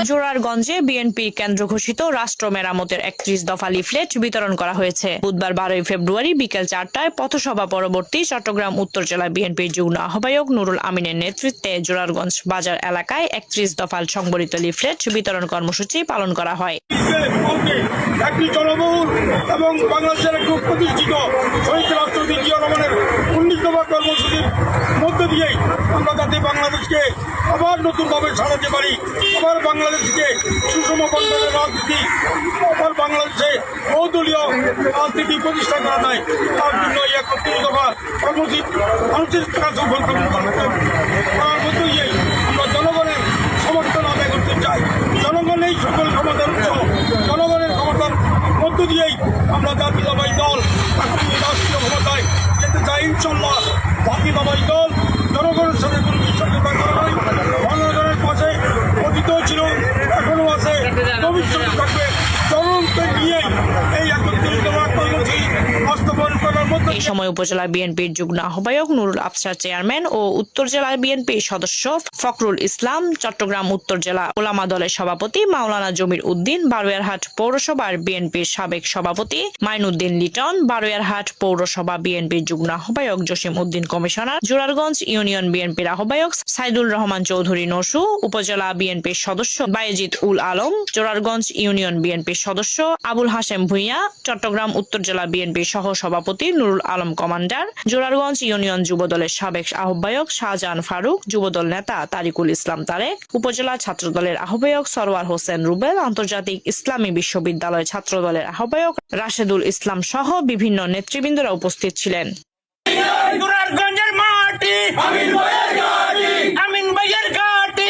জোরারগঞ্জে BNP কেন্দ্র ঘোষিত রাষ্ট্র মেরামতের ৩১ দফা লিফলেট বিতরণ করা হয়েছে। বুধবার ১২ ফেব্রুয়ারি বিকেল ৪টায় পথসভা পরবর্তী চট্টগ্রাম উত্তর জেলা বিএনপির যুগ্ম আহ্বায়ক নুরুল আমিনের নেতৃত্বে জোরারগঞ্জ বাজার এলাকায় ৩১ দফা সংবলিত লিফলেট বিতরণ কর্মসূচি পালন করা হয়। একটি জনবহুল এবং বাংলাদেশের একটি প্রতিষ্ঠিত শহীদ রাষ্ট্রপতি জিয়া রহমানের ১৯ দফা কর্মসূচির মধ্য দিয়েই আমরা যাতে বাংলাদেশকে আবার নতুনভাবে সাজাতে পারি, আবার বাংলাদেশকে সুষম বন্টনের রাজনীতি, আবার বাংলাদেশে বহুদলীয় রাজনীতি প্রতিষ্ঠা করা যায়, তার জন্য এই ৩১ দফা কর্মসূচি মানুষের কাছে করার মধ্য দিয়েই আমরা জনগণের সমর্থন আদায় করতে চাই। জনগণের সকল ক্ষমতার উৎস, জনগণের ক্ষমতার মধ্য দিয়েই আমরা জাতীয়তাবাদী দল রাষ্ট্রীয় ক্ষমতায় যেতে চাই। ইনশাল্লাহ জাতীয়তাবাদী দল জনগণের সাথে কোনো বিশ্বাসযোগ্যতা করা হয়, জনগণের পাশে অতীতও ছিল, এখনো আছে, ভবিষ্যতে থাকবে। জনগণকে নিয়েই এই ৩১ দফা কর্মসূচি বাস্তবায়ন করার মধ্যে। এই সময় উপজেলা বিএনপির যুগ্ম আহ্বায়ক নুরুল আফসার চেয়ারম্যান ও উত্তর জেলা বিএনপির সদস্য ফখরুল ইসলাম, চট্টগ্রাম উত্তর জেলা ওলামা দলের সভাপতি মাওলানা জমির উদ্দিন, বারুইয়ারহাট পৌরসভার বিএনপির সাবেক সভাপতি মাইনুদ্দিন লিটন, বারুইয়ারহাট পৌরসভা বিএনপির যুগ্ম আহ্বায়ক জসিম উদ্দিন কমিশনার, জোরারগঞ্জ ইউনিয়ন বিএনপির আহ্বায়ক সাইদুর রহমান চৌধুরী নসু, উপজেলা বিএনপির সদস্য বায়েজিদ উল আলম, জোরারগঞ্জ ইউনিয়ন বিএনপির সদস্য আবুল হাশেম ভুঁইয়া, চট্টগ্রাম উত্তর জেলা বিএনপির সহ সভাপতি নুরুল আলম কমান্ডার, জোরারগঞ্জ ইউনিয়ন যুবদলের সাবেক আহ্বায়ক শাহজাহান ফারুক, যুবদল নেতা তারিকুল ইসলাম তারেক, উপজেলা ছাত্রদলের আহ্বায়ক সরওয়ার হোসেন রুবেল, আন্তর্জাতিক ইসলামী বিশ্ববিদ্যালয় ছাত্রদলের আহ্বায়ক রাশেদুল ইসলাম সহ বিভিন্ন নেতৃবৃন্দরা উপস্থিত ছিলেন। জোরারগঞ্জের মাটি আমিন ভাইয়ের ঘাটি